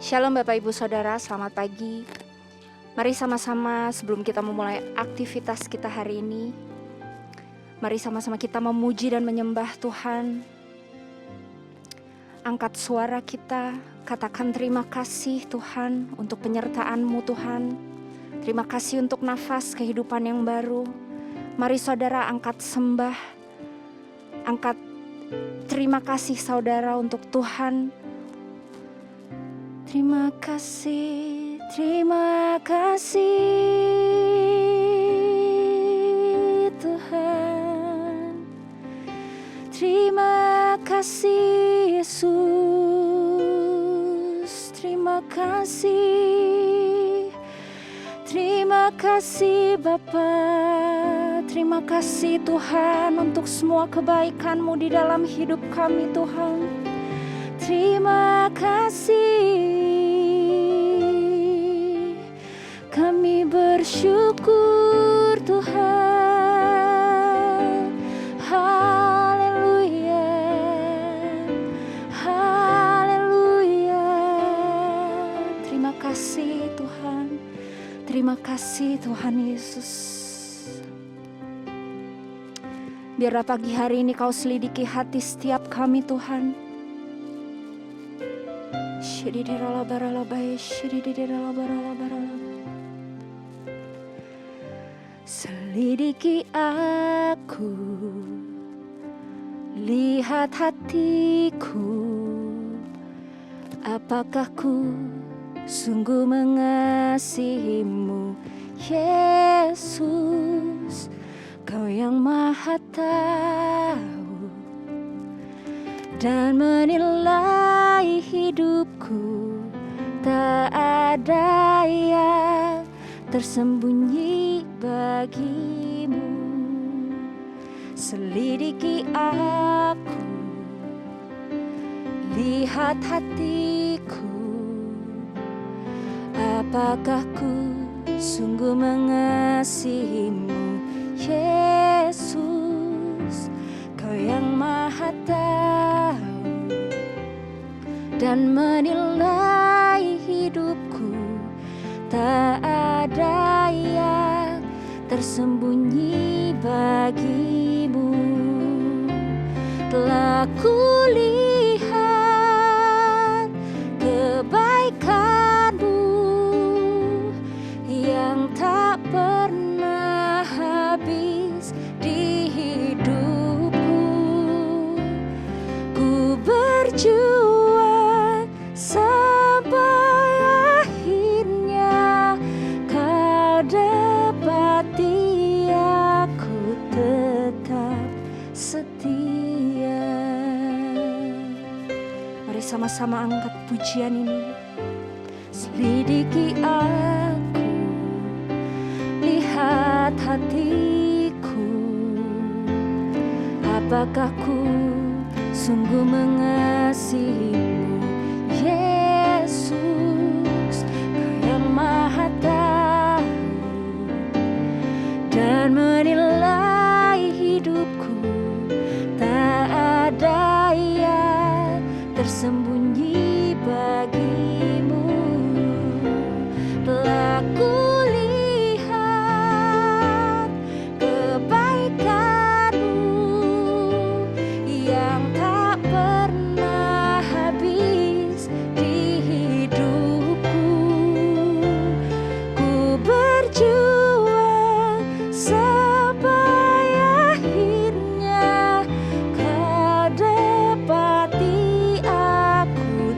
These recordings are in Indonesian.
Shalom Bapak Ibu Saudara, selamat pagi. Mari sama-sama sebelum kita memulai aktivitas kita hari ini, mari sama-sama kita memuji dan menyembah Tuhan. Angkat suara kita, katakan terima kasih Tuhan untuk penyertaan-Mu Tuhan. Terima kasih untuk nafas kehidupan yang baru. Mari saudara angkat sembah, angkat terima kasih saudara untuk Tuhan. Terima kasih Tuhan. Terima kasih Yesus. Terima kasih Bapa. Terima kasih Tuhan untuk semua kebaikan-Mu di dalam hidup kami Tuhan. Terima kasih. Kami bersyukur Tuhan. Haleluya. Haleluya. Terima kasih Tuhan. Terima kasih Tuhan Yesus. Biarlah pagi hari ini Kau selidiki hati setiap kami Tuhan. Selidiki aku, lihat hatiku, apakah ku sungguh mengasihi-Mu, Yesus, Kau yang Maha Tahu dan menilai hidupku. Tak ada yang tersembunyi bagi-Mu. Selidiki aku, lihat hatiku, apakah ku sungguh mengasihi-Mu, Yesus, Kau yang Maha Tahu dan menilai hidupku. Tak ada yang tersembunyi bagi-Mu. Telah kulihat kebaikan-Mu yang tak pernah habis di hidupku. Ku berjuang sampai akhirnya Kau dapati aku tetap setia. Mari sama-sama angkat pujian ini. Selidiki aku, lihat hatiku, apakah ku sungguh mengasihi-Mu, Yesus, Kau yang Maha Tahu dan menilai hidupku. Tak ada yang tersembunyi bagi-Mu. Telah kulihat kebaikan-Mu yang tak pernah habis di hidupku. Ku berjuang sampai akhirnya Kau dapati aku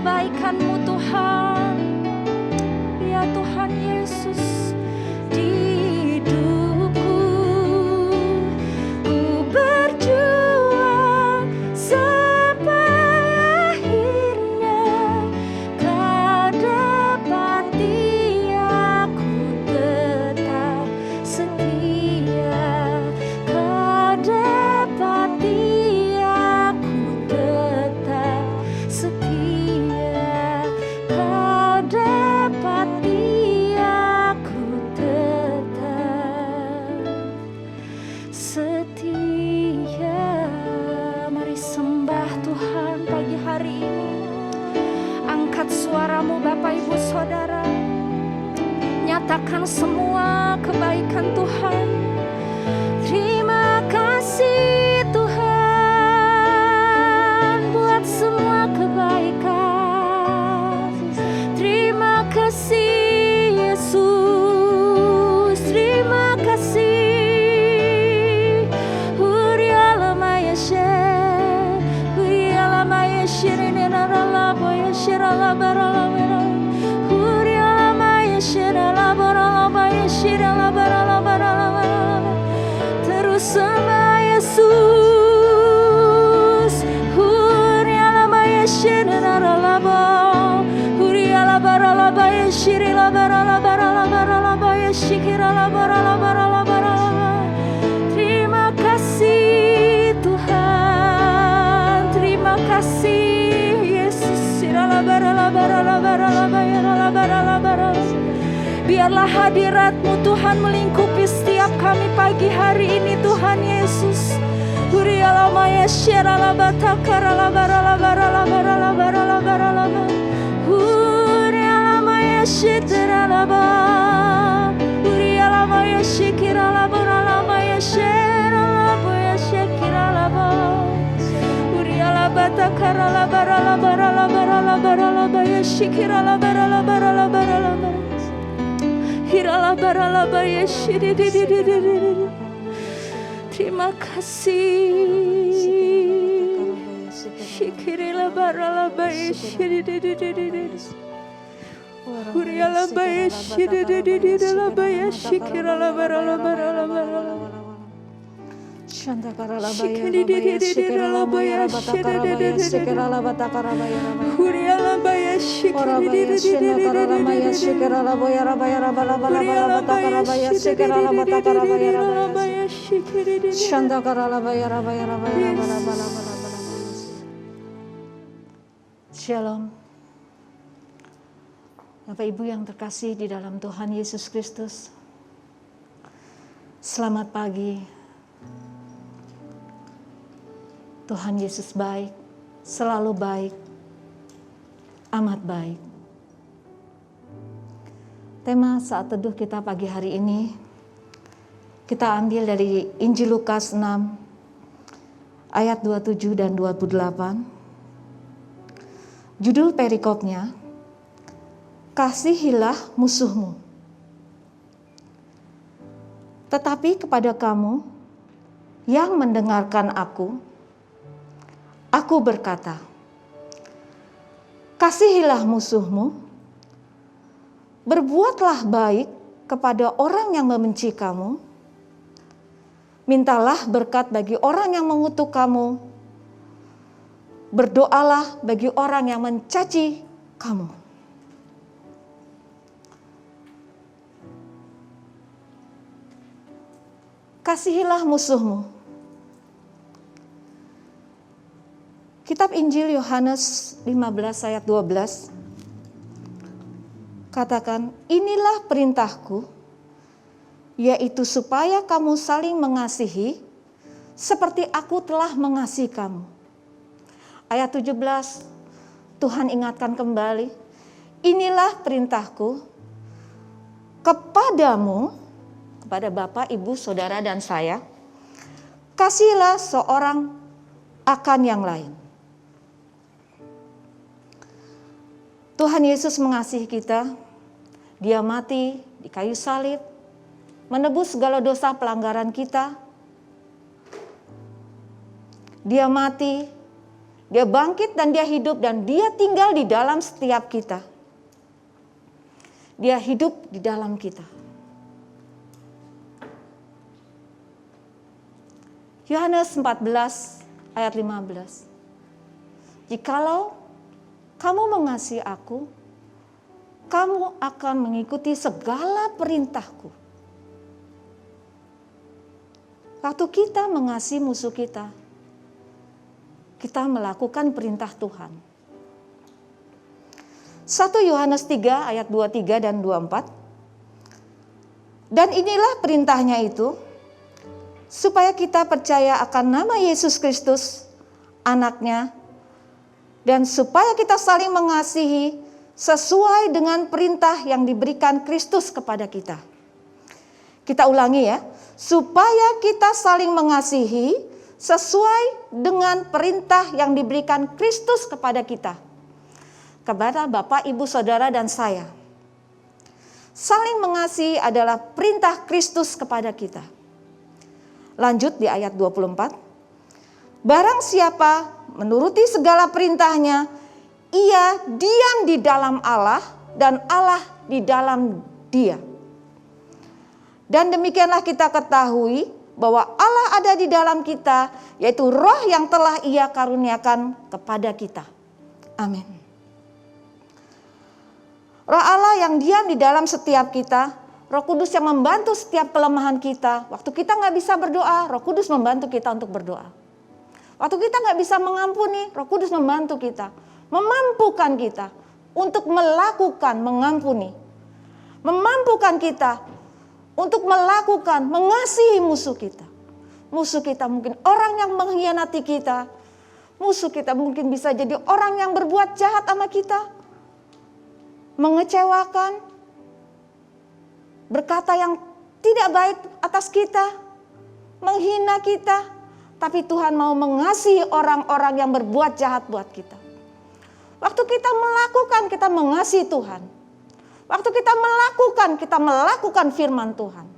kebaikan-Mu Tuhan. Ya Tuhan Yesus, di hidupku ku berjuang sampai akhirnya. Kau dapati aku tetap setia. Kau dapati aku tetap setia. Kau dapati aku tetap setia. Mari sembah Tuhan pagi hari ini. Angkat suaramu Bapak Ibu Saudara. Nyatakan semua kebaikan Tuhan. Terima kasih Tuhan buat semua kebaikan. Terima kasih Yesus. Terima kasih. Uriala maya she. Uriala maya shirine narala boya shirala barala mera. Uriala maya shirala barala maya shirala barala barala barala. Terus sama Yesus. Uriala maya shirala laba. Uriala barala maya shirala barala barala barala maya shikirala barala barala barala. Terima kasih Tuhan. Terima kasih Yesus. Sirala barala barala barala barala barala barala. Biarlah hadirat-Mu Tuhan melingkupi setiap kami pagi hari ini Tuhan Yesus. Uriala maya shirala batakarala barala barala barala barala barala. Uriala maya shirala ba. Uriala maya shikirala barala maya shirala boya shikirala ba. Uriala batakarala barala barala barala barala maya shikirala barala barala barala barala. Hirala barala baya shididididididid. Terima kasih. Shikirila barala baya shidididididid. Huriala baya shidididididala baya shikirala barala barala barala. Shandakarala baya shikirala baya batakara shikirala batakara baya Huriala baya shikirala baya shikirala baya bala bala batakara baya shikirala batakara baya Shandakarala baya bala bala. Shalom. Bapak Ibu yang terkasih di dalam Tuhan Yesus Kristus. Selamat pagi. Tuhan Yesus baik, selalu baik, amat baik. Tema saat teduh kita pagi hari ini, kita ambil dari Injil Lukas 6, ayat 27 dan 28. Judul perikopnya, Kasihilah musuhmu. Tetapi kepada kamu yang mendengarkan aku berkata, kasihilah musuhmu, berbuatlah baik kepada orang yang membenci kamu, mintalah berkat bagi orang yang mengutuk kamu, berdoalah bagi orang yang mencaci kamu. Kasihilah musuhmu. Kitab Injil Yohanes 15 ayat 12 katakan, inilah perintahku, yaitu supaya kamu saling mengasihi seperti aku telah mengasihi kamu. Ayat 17 Tuhan ingatkan kembali, inilah perintahku kepadamu, kepada Bapak, Ibu, Saudara, dan saya, kasihilah seorang akan yang lain. Tuhan Yesus mengasihi kita, Dia mati di kayu salib, menebus segala dosa pelanggaran kita. Dia mati Dia bangkit dan dia hidup dan dia tinggal di dalam setiap kita. Dia hidup di dalam kita. Yohanes 14 ayat 15. Jikalau kamu mengasihi aku, kamu akan mengikuti segala perintahku. Waktu kita mengasihi musuh kita melakukan perintah Tuhan. 1 Yohanes 3 ayat 23 dan 24. Dan inilah perintahnya itu, supaya kita percaya akan nama Yesus Kristus, anaknya, dan supaya kita saling mengasihi sesuai dengan perintah yang diberikan Kristus kepada kita. Kita ulangi ya, supaya kita saling mengasihi sesuai dengan perintah yang diberikan Kristus kepada kita. Kepada Bapak, Ibu, Saudara, dan saya. Saling mengasihi adalah perintah Kristus kepada kita. Lanjut di ayat 24. Barang siapa menuruti segala perintahnya, ia diam di dalam Allah dan Allah di dalam dia. Dan demikianlah kita ketahui bahwa Allah ada di dalam kita, yaitu Roh yang telah Ia karuniakan kepada kita. Amin. Roh Allah yang diam di dalam setiap kita, Roh Kudus yang membantu setiap kelemahan kita. Waktu kita nggak bisa berdoa, Roh Kudus membantu kita untuk berdoa. Waktu kita nggak bisa mengampuni, Roh Kudus membantu kita, memampukan kita untuk melakukan mengampuni, memampukan kita untuk melakukan mengasihi musuh kita. Musuh kita mungkin orang yang mengkhianati kita. Musuh kita mungkin bisa jadi orang yang berbuat jahat sama kita, mengecewakan, berkata yang tidak baik atas kita, menghina kita. Tapi Tuhan mau mengasihi orang-orang yang berbuat jahat buat kita. Waktu kita melakukan, kita mengasihi Tuhan. Waktu kita melakukan firman Tuhan.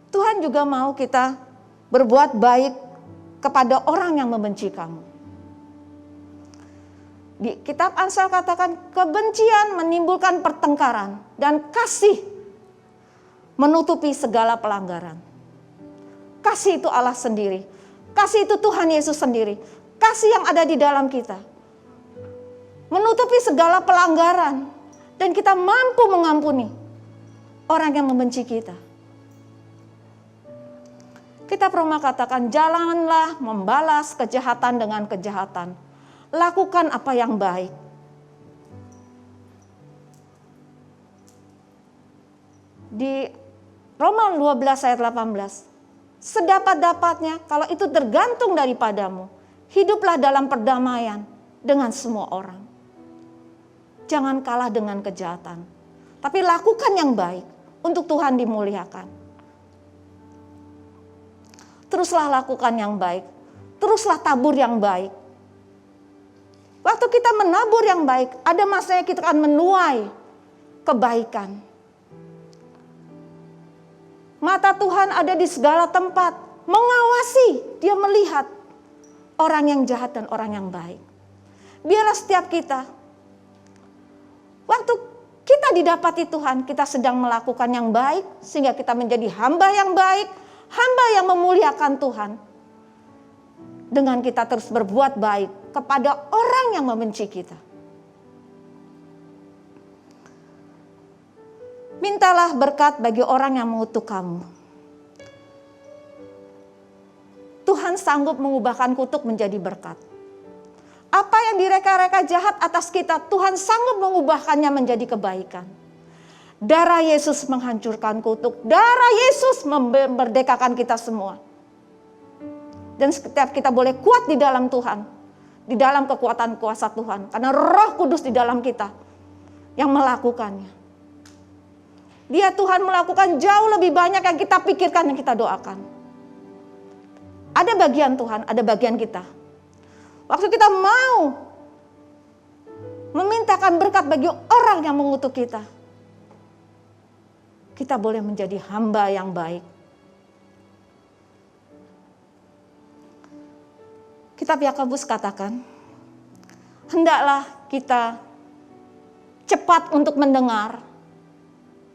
Tuhan juga mau kita berbuat baik kepada orang yang membenci kamu. Di kitab Amsal katakan, kebencian menimbulkan pertengkaran dan kasih menutupi segala pelanggaran. Kasih itu Allah sendiri. Kasih itu Tuhan Yesus sendiri. Kasih yang ada di dalam kita menutupi segala pelanggaran, dan kita mampu mengampuni orang yang membenci kita. Kita pernah katakan, janganlah membalas kejahatan dengan kejahatan. Lakukan apa yang baik. Di Roma 12 ayat 18, sedapat-dapatnya kalau itu tergantung daripadamu, hiduplah dalam perdamaian dengan semua orang. Jangan kalah dengan kejahatan, tapi lakukan yang baik untuk Tuhan dimuliakan. Teruslah lakukan yang baik, teruslah tabur yang baik. Waktu kita menabur yang baik, ada masanya kita akan menuai kebaikan. Mata Tuhan ada di segala tempat, mengawasi, Dia melihat orang yang jahat dan orang yang baik. Biarlah setiap kita, waktu kita didapati Tuhan, kita sedang melakukan yang baik, sehingga kita menjadi hamba yang baik, hamba yang memuliakan Tuhan. Dengan kita terus berbuat baik kepada orang yang membenci kita. Mintalah berkat bagi orang yang mengutuk kamu. Tuhan sanggup mengubahkan kutuk menjadi berkat. Apa yang direka-reka jahat atas kita, Tuhan sanggup mengubahkannya menjadi kebaikan. Darah Yesus menghancurkan kutuk. Darah Yesus memerdekakan kita semua. Dan setiap kita boleh kuat di dalam Tuhan. Di dalam kekuatan kuasa Tuhan. Karena Roh Kudus di dalam kita yang melakukannya. Dia Tuhan melakukan jauh lebih banyak yang kita pikirkan, yang kita doakan. Ada bagian Tuhan, ada bagian kita. Waktu kita mau memintakan berkat bagi orang yang mengutuk kita, kita boleh menjadi hamba yang baik. Kitab Yakobus katakan, hendaklah kita cepat untuk mendengar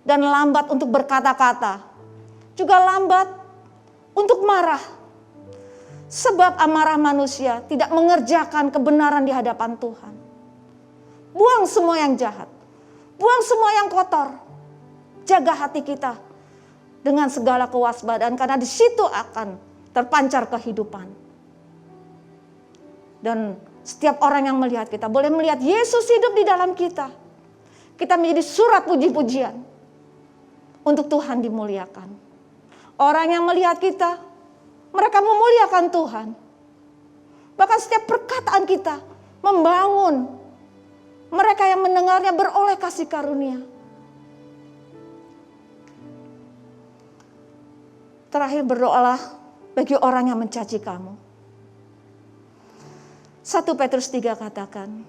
dan lambat untuk berkata-kata, juga lambat untuk marah. Sebab amarah manusia tidak mengerjakan kebenaran di hadapan Tuhan. Buang semua yang jahat, buang semua yang kotor. Jaga hati kita dengan segala kewaspadaan, karena di situ akan terpancar kehidupan. Dan setiap orang yang melihat kita boleh melihat Yesus hidup di dalam kita. Kita menjadi surat puji-pujian untuk Tuhan dimuliakan. Orang yang melihat kita, mereka memuliakan Tuhan. Bahkan setiap perkataan kita membangun mereka yang mendengarnya beroleh kasih karunia. Terakhir, berdoalah bagi orang yang mencaci kamu. 1 Petrus 3 katakan,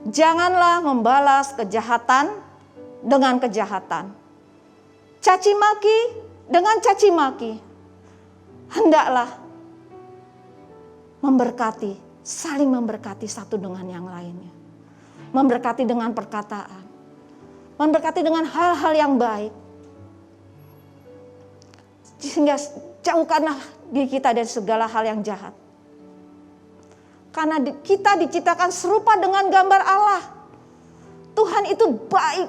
janganlah membalas kejahatan dengan kejahatan, caci maki dengan caci maki. Hendaklah memberkati, saling memberkati satu dengan yang lainnya. Memberkati dengan perkataan, memberkati dengan hal-hal yang baik. Sehingga jauhkanlah diri kita dari segala hal yang jahat. Karena kita diciptakan serupa dengan gambar Allah. Tuhan itu baik.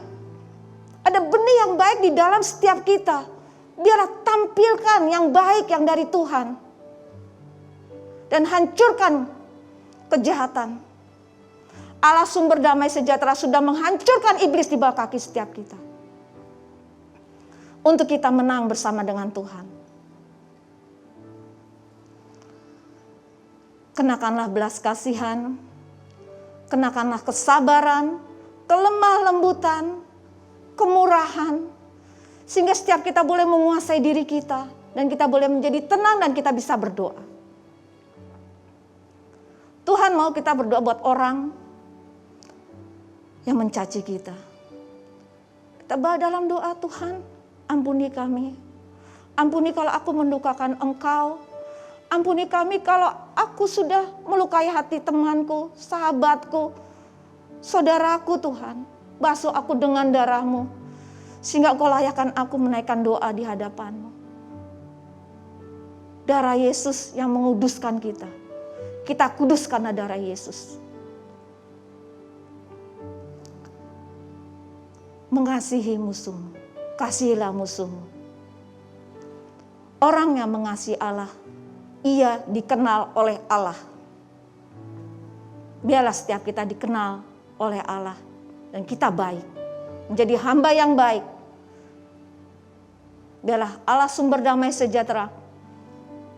Ada benih yang baik di dalam setiap kita. Biarlah tampilkan yang baik yang dari Tuhan. Dan hancurkan kejahatan. Allah sumber damai sejahtera sudah menghancurkan iblis di bawah kaki setiap kita. Untuk kita menang bersama dengan Tuhan. Kenakanlah belas kasihan, kenakanlah kesabaran, kelemah lembutan, kemurahan. Sehingga setiap kita boleh menguasai diri kita. Dan kita boleh menjadi tenang dan kita bisa berdoa. Tuhan mau kita berdoa buat orang yang mencaci kita. Kita bawa dalam doa, Tuhan ampuni kami. Ampuni kalau aku mendukakan Engkau. Ampuni kami kalau aku sudah melukai hati temanku, sahabatku, saudaraku Tuhan. Basuh aku dengan darah-Mu. Sehingga Engkau layakkan aku menaikkan doa di hadapan-Mu. Darah Yesus yang menguduskan kita. Kita kudus karena darah Yesus. Mengasihi musuhmu. Kasihilah musuhmu. Orang yang mengasihi Allah, ia dikenal oleh Allah. Biarlah setiap kita dikenal oleh Allah. Dan kita baik. Menjadi hamba yang baik. Biarlah Allah sumber damai sejahtera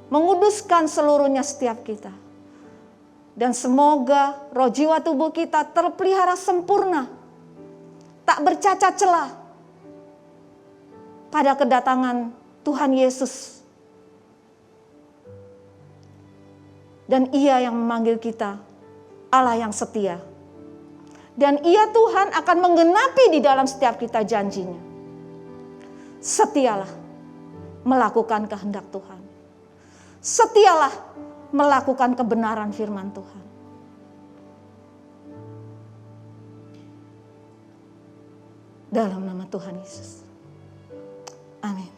menguduskan seluruhnya setiap kita. Dan semoga roh jiwa tubuh kita terpelihara sempurna. Tak bercacat celah. Pada kedatangan Tuhan Yesus. Dan Ia yang memanggil kita Allah yang setia. Dan Ia Tuhan akan menggenapi di dalam setiap kita janjinya. Setialah melakukan kehendak Tuhan. Setialah melakukan kebenaran firman Tuhan. Dalam nama Tuhan Yesus. Amin.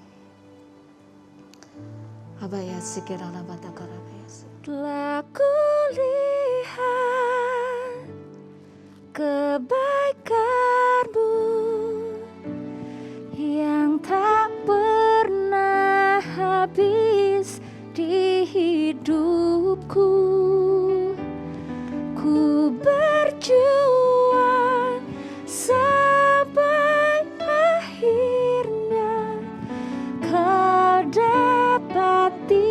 Abaya sikirana batakarabaya. Telah kulihat kebaikan-Mu yang tak pernah habis di hidupku. Ku berjuang sampai akhirnya. Kau dapati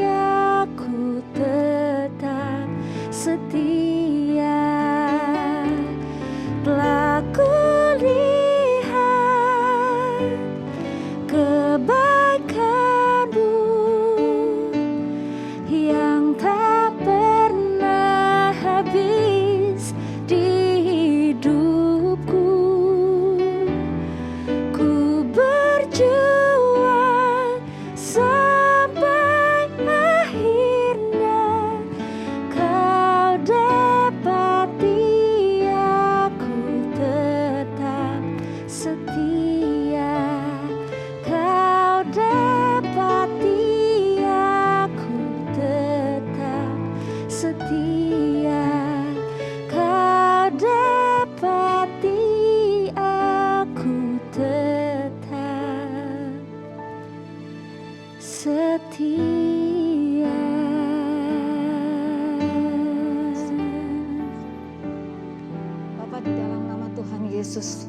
aku tetap setia. Telah kulihat kebaikan-Mu yang tak setia. Bapa, di dalam nama Tuhan Yesus,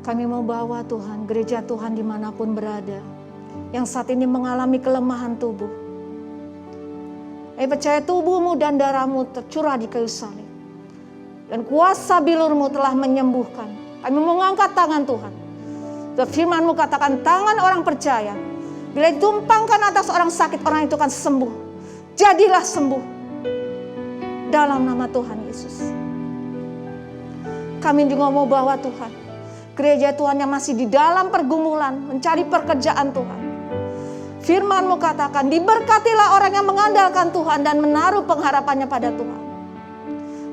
kami mau bawa Tuhan, gereja Tuhan dimanapun berada, yang saat ini mengalami kelemahan tubuh. Kami percaya tubuhmu dan darahmu tercurah di kayu salib. Dan kuasa bilurmu telah menyembuhkan. Kami mengangkat tangan Tuhan. Firman-Mu katakan tangan orang percaya, bila ditumpangkan atas orang sakit, orang itu akan sembuh. Jadilah sembuh. Dalam nama Tuhan Yesus. Kami juga mau bawa Tuhan, gereja Tuhan yang masih di dalam pergumulan, mencari pekerjaan Tuhan. Firman-Mu katakan, diberkatilah orang yang mengandalkan Tuhan dan menaruh pengharapannya pada Tuhan.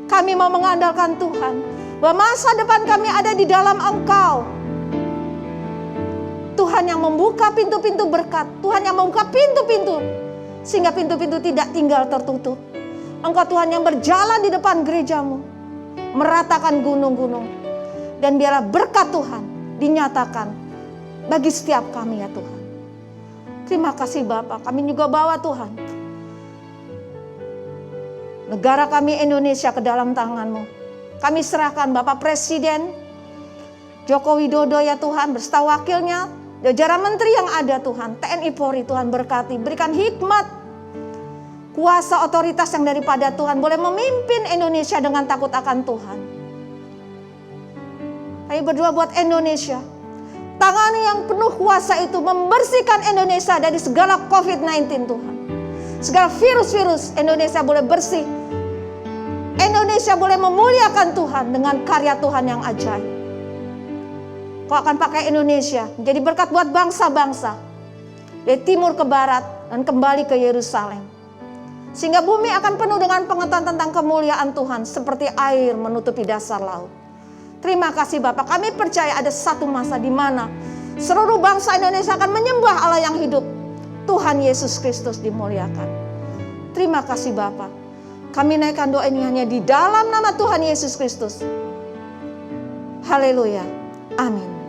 Kami mau mengandalkan Tuhan, bahwa masa depan kami ada di dalam Engkau. Tuhan yang membuka pintu-pintu berkat, Tuhan yang membuka pintu-pintu, sehingga pintu-pintu tidak tinggal tertutup. Engkau Tuhan yang berjalan di depan gereja-Mu, meratakan gunung-gunung. Dan biarlah berkat Tuhan dinyatakan bagi setiap kami ya Tuhan. Terima kasih Bapa, kami juga bawa Tuhan negara kami Indonesia ke dalam tangan-Mu. Kami serahkan Bapak Presiden Joko Widodo ya Tuhan, beserta wakilnya, jajaran menteri yang ada Tuhan, TNI Polri Tuhan berkati, berikan hikmat, kuasa otoritas yang daripada Tuhan, boleh memimpin Indonesia dengan takut akan Tuhan. Kami berdoa buat Indonesia, tangan yang penuh kuasa itu membersihkan Indonesia dari segala COVID-19 Tuhan. Segala virus-virus Indonesia boleh bersih. Indonesia boleh memuliakan Tuhan dengan karya Tuhan yang ajaib. Kau akan pakai Indonesia menjadi berkat buat bangsa-bangsa dari timur ke barat dan kembali ke Yerusalem. Sehingga bumi akan penuh dengan pengetahuan tentang kemuliaan Tuhan seperti air menutupi dasar laut. Terima kasih Bapak, kami percaya ada satu masa di mana seluruh bangsa Indonesia akan menyembah Allah yang hidup. Tuhan Yesus Kristus dimuliakan. Terima kasih Bapak. Kami naikkan doa ini hanya di dalam nama Tuhan Yesus Kristus. Haleluya. Amin.